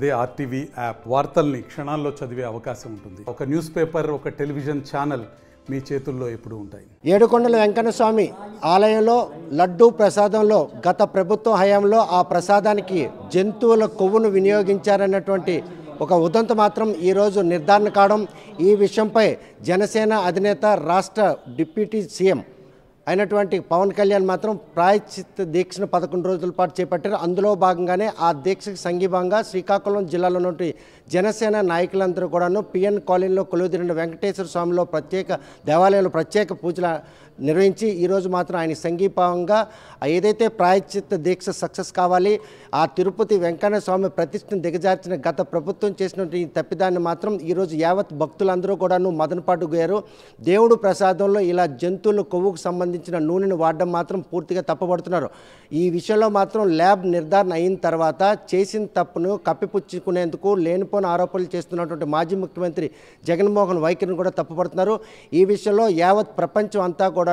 అదే RTV app వార్తల్ని క్షణాల్లో చదివే అవకాశం ఉంటుంది. ఒక న్యూస్ పేపర్, ఒక టెలివిజన్ ఛానల్ మీ చేతుల్లో ఎప్పుడు ఉంటాయి. ఏడుకొండల వెంకన్న స్వామి ఆలయంలో లడ్డూ ప్రసాదంలో గత ప్రభుత్వం హయాంలో ఆ ప్రసాదానికి జంతువుల కొవ్వును వినియోగించారన్నటువంటి ఒక ఉదంత మాత్రం ఈరోజు నిర్ధారణ కావడం, ఈ విషయంపై జనసేన అధినేత రాష్ట్ర డిప్యూటీ సీఎం అయినటువంటి పవన్ కళ్యాణ్ మాత్రం ప్రాయశ్చిత్త దీక్షను 11 రోజుల పాటు చేపట్టారు. అందులో భాగంగానే ఆ దీక్షకు సంఘీభాగంగా శ్రీకాకుళం జిల్లాలో నుండి జనసేన నాయకులందరూ కూడాను పిఎన్ కాలనీలో కొలువుదీరిన వెంకటేశ్వర స్వామిలో దేవాలయంలో ప్రత్యేక పూజలు నిర్వహించి ఈరోజు మాత్రం ఆయన సంఘీభావంగా ఏదైతే ప్రాయశ్చిత్త దీక్ష సక్సెస్ కావాలి, ఆ తిరుపతి వెంకన్న స్వామి ప్రతిష్టను దిగజార్చిన గత ప్రభుత్వం చేసినటువంటి ఈ తప్పిదాన్ని మాత్రం ఈరోజు యావత్ భక్తులందరూ కూడాను మదనపాటు పోయారు. దేవుడు ప్రసాదంలో ఇలా జంతువుల కొవ్వుకు సంబంధించిన నూనెను వాడడం మాత్రం పూర్తిగా తప్పబడుతున్నారు. ఈ విషయంలో మాత్రం ల్యాబ్ నిర్ధారణ అయిన తర్వాత చేసిన తప్పును కప్పిపుచ్చుకునేందుకు లేనిపోని ఆరోపణలు చేస్తున్నటువంటి మాజీ ముఖ్యమంత్రి జగన్మోహన్ వైఖరిని కూడా తప్పుపడుతున్నారు. ఈ విషయంలో యావత్ ప్రపంచం అంతా కూడాను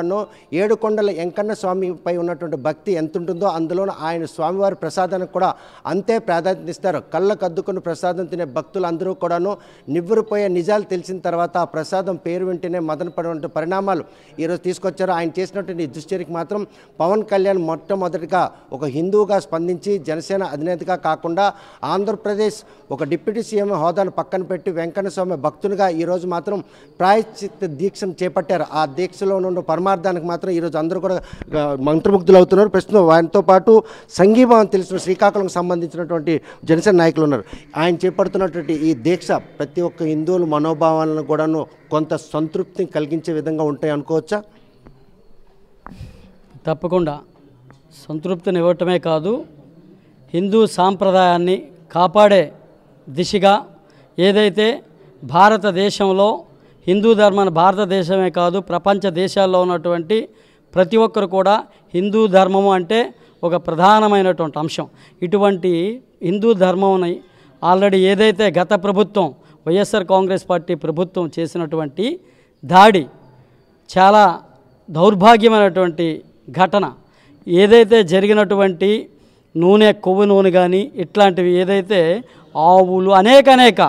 ఏడుకొండల వెంకన్న స్వామిపై ఉన్నటువంటి భక్తి ఎంత ఉంటుందో అందులో ఆయన స్వామివారి ప్రసాదానికి కూడా అంతే ప్రాధాన్యత ఇస్తారు. కళ్ళకద్దుకుని ప్రసాదం తినే భక్తులు అందరూ కూడాను నివ్వెరపోయే నిజాలు తెలిసిన తర్వాత ఆ ప్రసాదం పేరు వెంటనే మదనపడిన పరిణామాలు ఈరోజు తీసుకొచ్చారు. ఆయన చేసినటువంటి దుశ్చర్యకి మాత్రం పవన్ కళ్యాణ్ మొట్టమొదటిగా ఒక హిందువుగా స్పందించి జనసేన అధినేతగా కాకుండా ఆంధ్రప్రదేశ్ ఒక డిప్యూటీ సీఎం హోదాను పక్కన పెట్టి వెంకన్న స్వామి భక్తునిగా ఈరోజు మాత్రం ప్రాయశ్చిత్త దీక్షను చేపట్టారు. ఆ దీక్షలో నుండి పరమార్థానికి మాత్రం ఈరోజు అందరూ కూడా మంత్రముగ్ధులు అవుతున్నారు. ప్రస్తుతం వారితో పాటు సంఘీభావం తెలిసిన శ్రీకాకుళంకి సంబంధించినటువంటి జనసేన నాయకులు ఉన్నారు. ఆయన చేపడుతున్నటువంటి ఈ దీక్ష ప్రతి ఒక్క హిందువుల మనోభావాలను కూడాను కొంత సంతృప్తిని కలిగించే విధంగా ఉంటాయి అనుకోవచ్చా? తప్పకుండా సంతృప్తిని ఇవ్వటమే కాదు, హిందూ సాంప్రదాయాన్ని కాపాడే దిశగా ఏదైతే భారతదేశంలో హిందూ ధర్మాన్ని భారతదేశమే కాదు ప్రపంచ దేశాల్లో ఉన్నటువంటి ప్రతి ఒక్కరు కూడా హిందూ ధర్మము అంటే ఒక ప్రధానమైనటువంటి అంశం. ఇటువంటి హిందూ ధర్మంని ఆల్రెడీ ఏదైతే గత ప్రభుత్వం వైఎస్ఆర్ కాంగ్రెస్ పార్టీ ప్రభుత్వం చేసినటువంటి దాడి చాలా దౌర్భాగ్యమైనటువంటి ఘటన. ఏదైతే జరిగినటువంటి కొవ్వు నూనె కానీ ఇట్లాంటివి ఏదైతే ఆవులు అనేక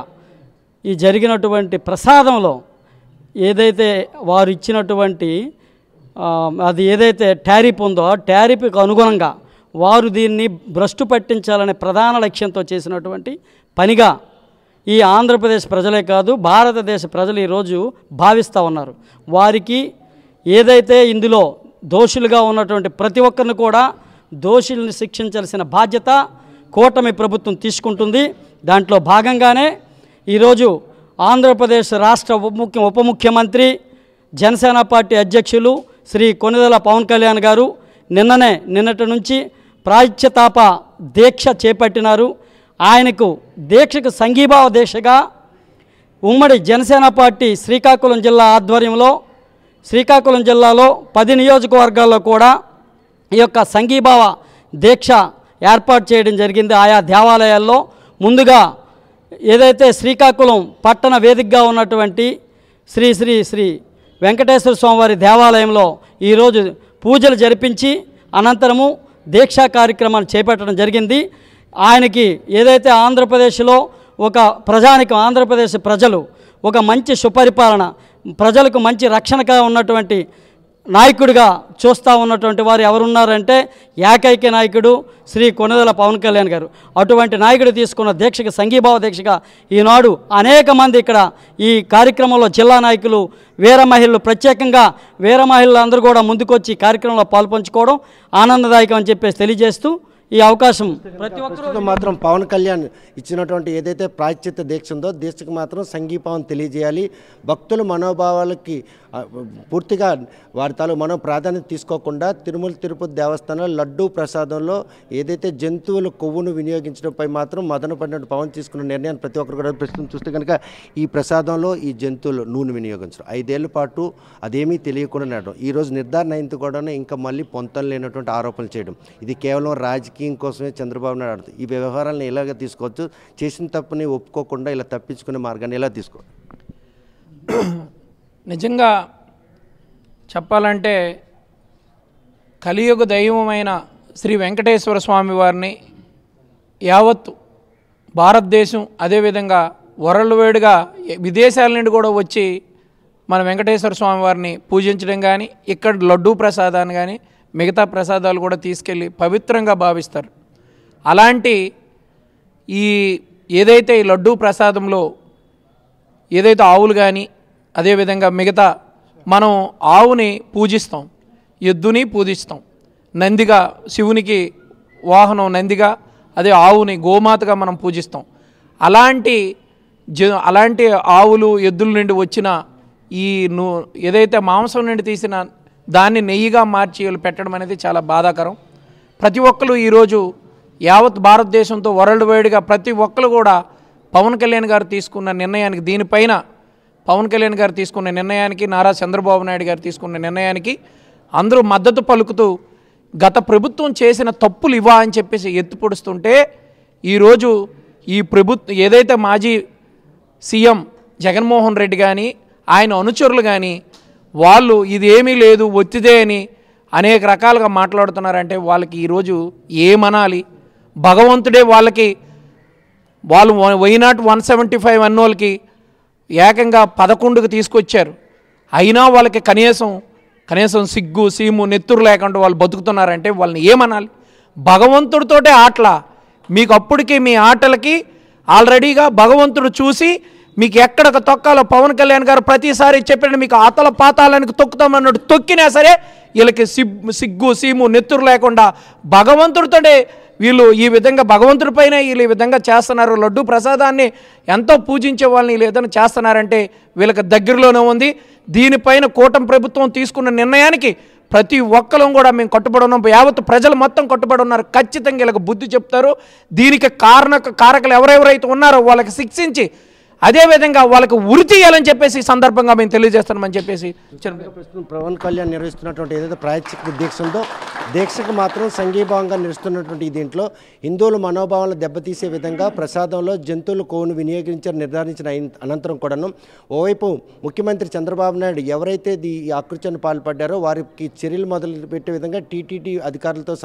ఈ జరిగినటువంటి ప్రసాదంలో ఏదైతే వారు ఇచ్చినటువంటి అది ఏదైతే టారిఫ్ ఉందో ఆ టారిఫ్కి అనుగుణంగా వారు దీన్ని భ్రష్టు పట్టించాలనే ప్రధాన లక్ష్యంతో చేసినటువంటి పనిగా ఈ ఆంధ్రప్రదేశ్ ప్రజలే కాదు భారతదేశ ప్రజలు ఈరోజు భావిస్తూ ఉన్నారు. వారికి ఏదైతే ఇందులో దోషులుగా ఉన్నటువంటి ప్రతి ఒక్కరిని కూడా దోషుల్ని శిక్షించాల్సిన బాధ్యత కూటమి ప్రభుత్వం తీసుకుంటుంది. దాంట్లో భాగంగానే ఈరోజు ఆంధ్రప్రదేశ్ రాష్ట్ర ఉప ముఖ్యమంత్రి జనసేన పార్టీ అధ్యక్షులు శ్రీ కొనిదెల పవన్ కళ్యాణ్ గారు నిన్నటి నుంచి ప్రాయశ్చిత్తాప దీక్ష చేపట్టినారు. ఆయనకు దీక్షకు సంఘీభావ దీక్షగా ఉమ్మడి జనసేన పార్టీ శ్రీకాకుళం జిల్లా ఆధ్వర్యంలో శ్రీకాకుళం జిల్లాలో 10 నియోజకవర్గాల్లో కూడా ఈ యొక్క సంఘీభావ దీక్ష ఏర్పాటు చేయడం జరిగింది. ఆయా దేవాలయాల్లో ముందుగా ఏదైతే శ్రీకాకుళం పట్టణ వేదికగా ఉన్నటువంటి శ్రీ శ్రీ శ్రీ వెంకటేశ్వర స్వామివారి దేవాలయంలో ఈరోజు పూజలు జరిపించి అనంతరము దీక్షా కార్యక్రమాన్ని చేపట్టడం జరిగింది. ఆయనకి ఏదైతే ఆంధ్రప్రదేశ్లో ఒక ప్రజానికం ఆంధ్రప్రదేశ్ ప్రజలు ఒక మంచి సుపరిపాలన ప్రజలకు మంచి రక్షణగా ఉన్నటువంటి నాయకుడిగా చూస్తూ ఉన్నటువంటి వారు ఎవరున్నారంటే ఏకైక నాయకుడు శ్రీ కొనిదెల పవన్ కళ్యాణ్ గారు. అటువంటి నాయకుడు తీసుకున్న దీక్షకు సంఘీభావ దీక్షగా ఈనాడు అనేక మంది ఇక్కడ ఈ కార్యక్రమంలో జిల్లా నాయకులు వీర మహిళలు ప్రత్యేకంగా వీర మహిళలు అందరూ కూడా ముందుకొచ్చి కార్యక్రమంలో పాల్పంచుకోవడం ఆనందదాయకం అని చెప్పేసి తెలియజేస్తూ ఈ అవకాశం ప్రతి ఒక్కరూ మాత్రం పవన్ కళ్యాణ్ ఇచ్చినటువంటి ఏదైతే ప్రాయశ్చిత్త దీక్ష ఉందో దీక్షకు మాత్రం సంఘీభావం తెలియజేయాలి. భక్తుల మనోభావాలకి పూర్తిగా వారి తాలూ ప్రాధాన్యత తీసుకోకుండా తిరుమల తిరుపతి దేవస్థానంలో లడ్డూ ప్రసాదంలో ఏదైతే జంతువుల కొవ్వును వినియోగించడంపై మాత్రం మదనపడినట్టు పవన్ తీసుకున్న నిర్ణయాన్ని ప్రతి ఒక్కరు కూడా ప్రస్తుతం చూస్తే కనుక ఈ ప్రసాదంలో ఈ జంతువులు నూనె వినియోగించడం 5 ఏళ్ల పాటు అదేమీ తెలియకుండా నడడం ఈరోజు నిర్ధారణ అయినంత కూడా ఇంకా మళ్ళీ పొంతం లేనటువంటి ఆరోపణలు చేయడం ఇది కేవలం రాజకీయం కోసమే చంద్రబాబు నాయుడు ఆడుతుంది. ఈ వ్యవహారాలను ఎలాగ తీసుకోవచ్చు? చేసిన తప్పుని ఒప్పుకోకుండా ఇలా తప్పించుకునే మార్గాన్ని ఎలా తీసుకోవాలి? నిజంగా చెప్పాలంటే కలియుగ దైవమైన శ్రీ వెంకటేశ్వర స్వామి వారిని యావత్తు భారతదేశం అదేవిధంగా వరల్డ్ వైడ్గా విదేశాల నుండి కూడా వచ్చి మన వెంకటేశ్వర స్వామి వారిని పూజించడం కానీ, ఇక్కడ లడ్డూ ప్రసాదాన్ని కానీ మిగతా ప్రసాదాలు కూడా తీసుకెళ్ళి పవిత్రంగా భావిస్తారు. అలాంటి ఏదైతే ఈ లడ్డూ ప్రసాదంలో ఏదైతే ఆవులు కానీ అదేవిధంగా మిగతా మనం ఆవుని పూజిస్తాం, ఎద్దుని పూజిస్తాం, నందిగా శివునికి వాహనం నందిగా, అదే ఆవుని గోమాతగా మనం పూజిస్తాం. అలాంటి ఆవులు ఎద్దుల నుండి వచ్చిన ఏదైతే మాంసం నుండి తీసిన దాన్ని నెయ్యిగా మార్చి వీళ్ళు పెట్టడం అనేది చాలా బాధాకరం. ప్రతి ఒక్కరు ఈరోజు యావత్ భారతదేశంతో వరల్డ్ వైడ్గా ప్రతి ఒక్కరు కూడా పవన్ కళ్యాణ్ గారు తీసుకున్న నిర్ణయానికి, దీనిపైన పవన్ కళ్యాణ్ గారు తీసుకున్న నిర్ణయానికి, నారా చంద్రబాబు నాయుడు గారు తీసుకున్న నిర్ణయానికి అందరూ మద్దతు పలుకుతూ గత ప్రభుత్వం చేసిన తప్పులు ఇవా అని చెప్పేసి ఎత్తిపొడుస్తుంటే, ఈరోజు ఈ ప్రభుత్వం ఏదైతే మాజీ సీఎం జగన్మోహన్ రెడ్డి కానీ ఆయన అనుచరులు కానీ వాళ్ళు ఇది ఏమీ లేదు ఒత్తిదే అని అనేక రకాలుగా మాట్లాడుతున్నారంటే వాళ్ళకి ఈరోజు ఏమనాలి? భగవంతుడే వాళ్ళు వైనాట్ 175 అన్నోళ్ళకి ఏకంగా 11కి తీసుకొచ్చారు. అయినా వాళ్ళకి కనీసం సిగ్గు సీము నెత్తురు లేకుండా వాళ్ళు బతుకుతున్నారంటే వాళ్ళని ఏమనాలి? భగవంతుడితోటే ఆటల. మీకు అప్పటికి మీ ఆటలకి ఆల్రెడీగా భగవంతుడు చూసి మీకు ఎక్కడికి తొక్కాలో పవన్ కళ్యాణ్ గారు ప్రతిసారి చెప్పిన మీకు ఆతల పాతాలనికి తొక్కుతామన్నట్టు తొక్కినా సరే వీళ్ళకి సిగ్గు సీము నెత్తురు లేకుండా భగవంతుడితోనే వీళ్ళు ఈ విధంగా భగవంతుడిపైన వీళ్ళు ఈ విధంగా చేస్తున్నారు. లడ్డూ ప్రసాదాన్ని ఎంతో పూజించే వాళ్ళని వీళ్ళు ఏదైనా చేస్తున్నారంటే వీళ్ళకి దగ్గరలోనే ఉంది. దీనిపైన కూటమి ప్రభుత్వం తీసుకున్న నిర్ణయానికి ప్రతి ఒక్కరు కూడా మేము కట్టుబడి ఉన్నాం. యావత్ ప్రజలు మొత్తం కట్టుబడి ఉన్నారు. ఖచ్చితంగా వీళ్ళకి బుద్ధి చెప్తారు. దీనికి కారకులు ఎవరెవరైతే ఉన్నారో వాళ్ళకి శిక్షించి అదేవిధంగా వాళ్ళకి ఉరి తీయాలని చెప్పేసి ఈ సందర్భంగా మేము తెలియజేస్తామని చెప్పేసి పవన్ కళ్యాణ్ నిర్వహిస్తున్నటువంటి ఏదైతే ప్రాయశ్చిత్త దీక్ష ఉందో దీక్షకు మాత్రం సంఘీభావంగా నిలుస్తున్నటువంటి దీంట్లో హిందువుల మనోభావాలను దెబ్బతీసే విధంగా ప్రసాదంలో జంతువుల కొవ్వును వినియోగించారు నిర్ధారించిన అనంతరం కూడాను ఓవైపు ముఖ్యమంత్రి చంద్రబాబు నాయుడు ఎవరైతే ఈ ఆకృత్యాన్ని పాల్పడ్డారో వారికి చర్యలు మొదలు పెట్టే విధంగా టీటీడీ అధికారులతో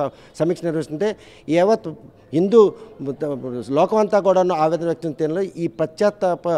సమీక్ష నిర్వహిస్తుంటే యావత్ హిందూ లోకమంతా కూడాను ఆవేదన వ్యక్తం చేయడంలో ఈ పశ్చాత్తాప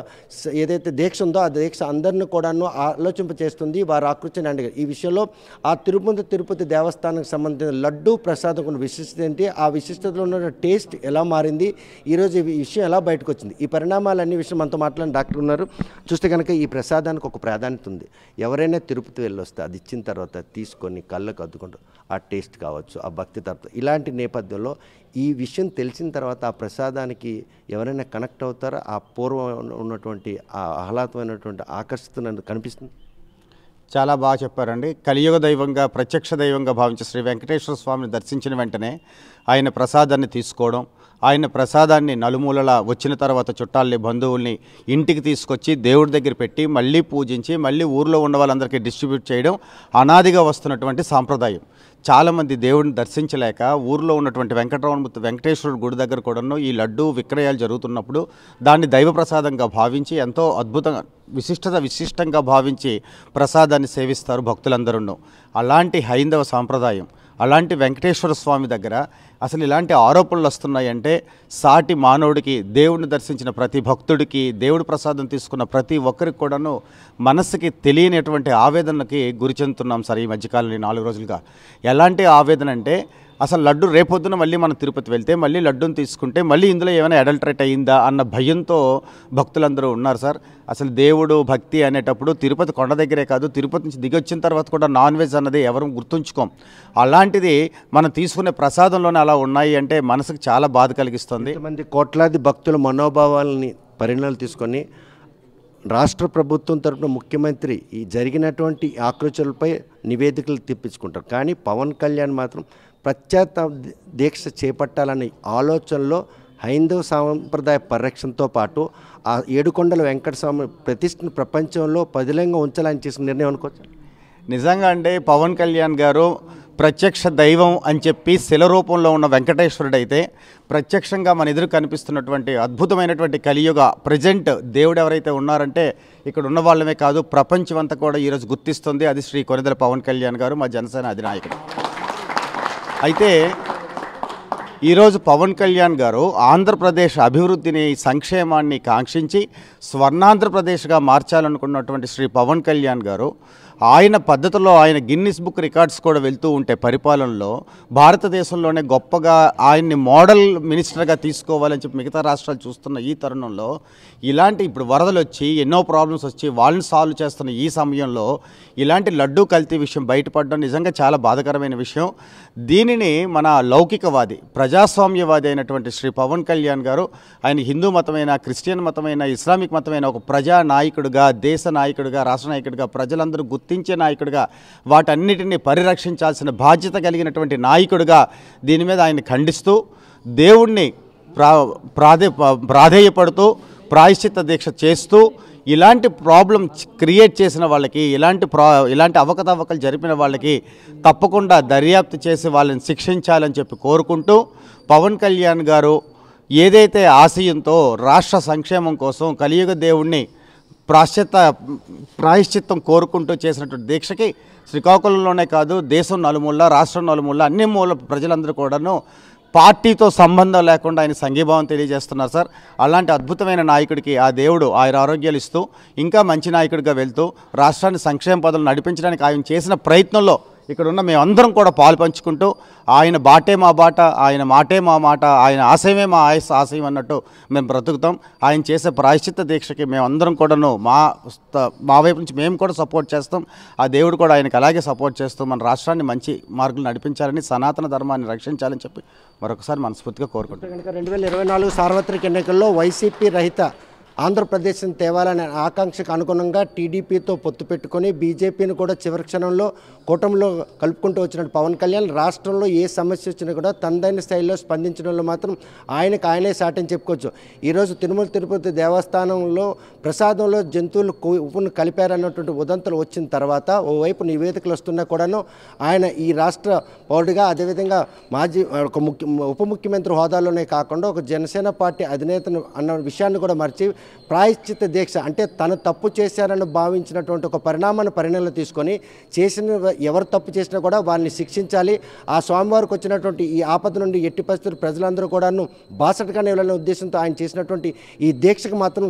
ఏదైతే దీక్ష ఉందో ఆ దీక్ష అందరిని కూడాను ఆలోచింప చేస్తుంది. వారు ఆకృత్యాన్ని అండి ఈ విషయంలో ఆ తిరుపతి దేవస్థానానికి సంబంధించిన లడ్డూ ప్రసాదం విశిష్టత ఏంటి, ఆ విశిష్టతలో ఉన్న టేస్ట్ ఎలా మారింది, ఈరోజు ఈ విషయం ఎలా బయటకు వచ్చింది, ఈ పరిణామాలన్నీ విషయం మనతో మాట్లాడిన డాక్టర్ ఉన్నారు. చూస్తే కనుక ఈ ప్రసాదానికి ఒక ప్రాధాన్యత ఉంది. ఎవరైనా తిరుపతి వెళ్ళొస్తే అది ఇచ్చిన తర్వాత తీసుకొని కళ్ళకు అద్దుకుంటూ ఆ టేస్ట్ కావచ్చు, ఆ భక్తి తత్వం ఇలాంటి నేపథ్యంలో ఈ విషయం తెలిసిన తర్వాత ఆ ప్రసాదానికి ఎవరైనా కనెక్ట్ అవుతారా? ఆ పూర్వం ఉన్నటువంటి ఆ ఆహ్లాదమైనటువంటి ఆకర్షిత కనిపిస్తుంది. చాలా బాగా చెప్పారండి. కలియుగ దైవంగా ప్రత్యక్ష దైవంగా భావించే శ్రీ వెంకటేశ్వర స్వామిని దర్శించిన వెంటనే ఆయన ప్రసాదాన్ని తీసుకోవడం, ఆయన ప్రసాదాన్ని నలుమూలలా వచ్చిన తర్వాత చుట్టాలని బంధువుల్ని ఇంటికి తీసుకొచ్చి దేవుడి దగ్గర పెట్టి మళ్ళీ పూజించి మళ్ళీ ఊర్లో ఉన్న వాళ్ళందరికీ డిస్ట్రిబ్యూట్ చేయడం అనాదిగా వస్తున్నటువంటి సాంప్రదాయం. చాలామంది దేవుడిని దర్శించలేక ఊర్లో ఉన్నటువంటి వెంకటేశ్వరుడు గుడి దగ్గర కూడాను ఈ లడ్డూ విక్రయాలు జరుగుతున్నప్పుడు దాన్ని దైవ ప్రసాదంగా భావించి ఎంతో అద్భుతంగా విశిష్టంగా భావించి ప్రసాదాన్ని సేవిస్తారు భక్తులందరూ. అలాంటి హైందవ సాంప్రదాయం, అలాంటి వెంకటేశ్వర స్వామి దగ్గర అసలు ఇలాంటి ఆరోపణలు వస్తున్నాయంటే సాటి మానవుడికి, దేవుడిని దర్శించిన ప్రతి భక్తుడికి, దేవుడి ప్రసాదం తీసుకున్న ప్రతి ఒక్కరికి కూడాను మనసుకి తెలియనటువంటి ఆవేదనకి గురి చెందుతున్నాం సార్ ఈ మధ్యకాలంలో 4 రోజులుగా. ఎలాంటి ఆవేదన అంటే అసలు లడ్డు రేపొద్దున మళ్ళీ మనం తిరుపతి వెళ్తే మళ్ళీ లడ్డూని తీసుకుంటే మళ్ళీ ఇందులో ఏమైనా అడల్టరేట్ అయ్యిందా అన్న భయంతో భక్తులందరూ ఉన్నారు సార్. అసలు దేవుడు భక్తి అనేటప్పుడు తిరుపతి కొండ దగ్గరే కాదు, తిరుపతి నుంచి దిగొచ్చిన తర్వాత కూడా నాన్ వెజ్ అన్నది ఎవరు గుర్తుంచుకోం. అలాంటిది మనం తీసుకునే ప్రసాదంలోనే అలా ఉన్నాయి అంటే మనసుకు చాలా బాధ కలిగిస్తుంది. మంది కోట్లాది భక్తుల మనోభావాలని పరిణామాలు తీసుకొని రాష్ట్ర ప్రభుత్వం తరపున ముఖ్యమంత్రి ఈ జరిగినటువంటి ఆక్రోచలపై నివేదికలు తెప్పించుకుంటారు. కానీ పవన్ కళ్యాణ్ మాత్రం పశ్చాత్తాప దీక్ష చేపట్టాలనే ఆలోచనలో హైందవ సాంప్రదాయ పరిరక్షణతో పాటు ఆ ఏడుకొండల వెంకటస్వామి ప్రతిష్టను ప్రపంచంలో పదిలంగా ఉంచాలని చేసిన నిర్ణయం అనుకోవచ్చు. నిజంగా అంటే పవన్ కళ్యాణ్ గారు ప్రత్యక్ష దైవం అని చెప్పి శిల రూపంలో ఉన్న వెంకటేశ్వరుడు అయితే ప్రత్యక్షంగా మన ఎదురు కనిపిస్తున్నటువంటి అద్భుతమైనటువంటి కలియుగ ప్రజెంట్ దేవుడు ఎవరైతే ఉన్నారంటే ఇక్కడ ఉన్న వాళ్ళమే కాదు ప్రపంచం అంతా కూడా ఈరోజు గుర్తిస్తుంది. అది శ్రీ కొనిదెల పవన్ కళ్యాణ్ గారు, మా జనసేన అధినాయకుడు. అయితే ఈరోజు పవన్ కళ్యాణ్ గారు ఆంధ్రప్రదేశ్ అభివృద్ధిని సంక్షేమాన్ని కాంక్షించి స్వర్ణాంధ్రప్రదేశ్గా మార్చాలనుకున్నటువంటి శ్రీ పవన్ కళ్యాణ్ గారు ఆయన పద్ధతిలో ఆయన గిన్నిస్ బుక్ రికార్డ్స్ కూడా వెళ్తూ ఉంటే పరిపాలనలో భారతదేశంలోనే గొప్పగా ఆయన్ని మోడల్ మినిస్టర్గా తీసుకోవాలని చెప్పి మిగతా రాష్ట్రాలు చూస్తున్న ఈ తరుణంలో ఇలాంటి ఇప్పుడు వరదలు వచ్చి ఎన్నో ప్రాబ్లమ్స్ వచ్చి వాళ్ళని సాల్వ్ చేస్తున్న ఈ సమయంలో ఇలాంటి లడ్డూ కల్తీ విషయం బయటపడడం నిజంగా చాలా బాధాకరమైన విషయం. దీనిని మన లౌకికవాది ప్రజాస్వామ్యవాది అయినటువంటి శ్రీ పవన్ కళ్యాణ్ గారు ఆయన హిందూ మతమైన క్రిస్టియన్ మతమైన ఇస్లామిక్ మతమైన ఒక ప్రజా నాయకుడిగా దేశ నాయకుడిగా రాష్ట్ర నాయకుడిగా ప్రజలందరూ గుర్తించే నాయకుడిగా వాటన్నిటిని పరిరక్షించాల్సిన బాధ్యత కలిగినటువంటి నాయకుడిగా దీని మీద ఆయన ఖండిస్తూ దేవుణ్ణి ప్రాధేయపడుతూ ప్రాయశ్చిత్త దీక్ష చేస్తూ ఇలాంటి ప్రాబ్లం క్రియేట్ చేసిన వాళ్ళకి ఇలాంటి అవకతవకలు జరిపిన వాళ్ళకి తప్పకుండా దర్యాప్తు చేసి వాళ్ళని శిక్షించాలని చెప్పి కోరుకుంటూ పవన్ కళ్యాణ్ గారు ఏదైతే ఆశయంతో రాష్ట్ర సంక్షేమం కోసం కలియుగ దేవుణ్ణి ప్రాయశ్చిత్తం కోరుకుంటూ చేసినటువంటి దీక్షకి శ్రీకాకుళంలోనే కాదు దేశం నలుమూల రాష్ట్రం నలుమూల అన్ని మూల ప్రజలందరూ కూడాను పార్టీతో సంబంధం లేకుండా ఆయన సంఘీభావం తెలియజేస్తున్నారు సార్. అలాంటి అద్భుతమైన నాయకుడికి ఆ దేవుడు ఆయన ఆరోగ్యాలు ఇస్తూ ఇంకా మంచి నాయకుడిగా వెళ్తూ రాష్ట్రాన్ని సంక్షేమ పదవులు నడిపించడానికి ఆయన చేసిన ప్రయత్నంలో ఇక్కడ ఉన్న మేమందరం కూడా పాలు పంచుకుంటూ ఆయన బాటే మా బాట, ఆయన మాటే మా మాట, ఆయన ఆశయమే మా ఆశయం అన్నట్టు మేము బ్రతుకుతాం. ఆయన చేసే ప్రాయశ్చిత్త దీక్షకి మేమందరం కూడాను మా వైపు నుంచి మేము కూడా సపోర్ట్ చేస్తాం. ఆ దేవుడు కూడా ఆయనకి అలాగే సపోర్ట్ చేస్తూ మన రాష్ట్రాన్ని మంచి మార్గంలో నడిపించాలని సనాతన ధర్మాన్ని రక్షించాలని చెప్పి మరొకసారి మనస్ఫూర్తిగా కోరుకుంటాం. కనుక 2024 సార్వత్రిక ఎన్నికల్లో వైసీపీ రహిత ఆంధ్రప్రదేశ్ని తేవాలనే ఆకాంక్షకు అనుగుణంగా టీడీపీతో పొత్తు పెట్టుకొని బీజేపీని కూడా చివరి క్షణంలో కూటమిలో కలుపుకుంటూ వచ్చిన పవన్ కళ్యాణ్ రాష్ట్రంలో ఏ సమస్య వచ్చినా కూడా తనదైన స్థాయిలో స్పందించడంలో మాత్రం ఆయనే సాటని చెప్పుకోవచ్చు. ఈరోజు తిరుమల తిరుపతి దేవస్థానంలో ప్రసాదంలో జంతువులు కొవ్వును కలిపారన్నటువంటి ఉదంతులు వచ్చిన తర్వాత ఓవైపు నివేదికలు వస్తున్నా కూడాను ఆయన ఈ రాష్ట్ర పౌరుడిగా అదేవిధంగా మాజీ ఉప ముఖ్యమంత్రి హోదాలోనే కాకుండా ఒక జనసేన పార్టీ అధినేతను అన్న విషయాన్ని కూడా మర్చి ప్రాయశ్చిత్త దీక్ష అంటే తను తప్పు చేశారని భావించినటువంటి ఒక పరిణామాన్ని పరిణామాలు తీసుకొని ఎవరు తప్పు చేసినా కూడా వాళ్ళని శిక్షించాలి. ఆ స్వామివారికి వచ్చినటువంటి ఈ ఆపద నుండి ఎట్టి పరిస్థితులు ప్రజలందరూ కూడాను బాసటగానే వెళ్ళాలనే ఉద్దేశంతో ఆయన చేసినటువంటి ఈ దీక్షకు మాత్రం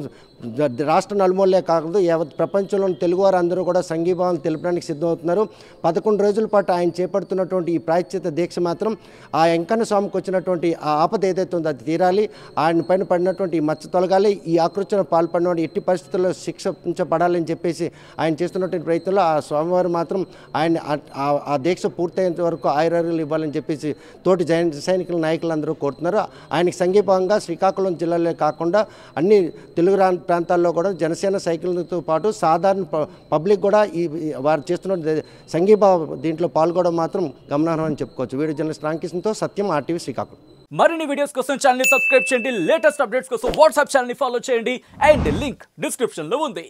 రాష్ట్ర నలుమూలే కాకుండా ప్రపంచంలోని తెలుగువారు అందరూ కూడా సంఘీభావం తెలపడానికి సిద్ధమవుతున్నారు. 11 రోజుల పాటు ఆయన చేపడుతున్నటువంటి ఈ ప్రాయశ్చిత్త దీక్ష మాత్రం ఆ వెంకన్న స్వామికి వచ్చినటువంటి ఆ ఆపద ఏదైతే ఉందో అది తీరాలి. ఆయన పైన పడినటువంటి ఈ మచ్చ తొలగాలి. ఈ ఆకృత్యం పాల్పడిన ఎట్టి పరిస్థితుల్లో శిక్షించబడాలని చెప్పేసి ఆయన చేస్తున్నటువంటి ప్రయత్నంలో ఆ స్వామివారు మాత్రం ఆయన ఆ దీక్ష పూర్తయ్యేంత వరకు ఆయురారోగ్యాలు ఇవ్వాలని చెప్పేసి తోటి సైనికుల నాయకులందరూ కోరుతున్నారు. ఆయనకి సంఘీభావంగా శ్రీకాకుళం జిల్లాలో కాకుండా అన్ని తెలుగు ప్రాంతాల్లో కూడా జనసేన సైకిల్తో పాటు సాధారణ పబ్లిక్ కూడా వారు చేస్తున్న సంఘీభావ దీంట్లో పాల్గొనడం మాత్రం గమనార్హం అని చెప్పుకోవచ్చు. వీడియో జర్నలిస్ట్ రామకృష్ణతో సత్యం, RTV శ్రీకాకుళం. మరిన్ని వీడియోస్ కోసం ఛానల్ ని సబ్స్క్రైబ్ చేయండి. లేటెస్ట్ అప్డేట్స్ కోసం వాట్సాప్ ఛానల్ ని ఫాలో చేయండి. అండ్ లింక్ డిస్క్రిప్షన్ లో ఉంది.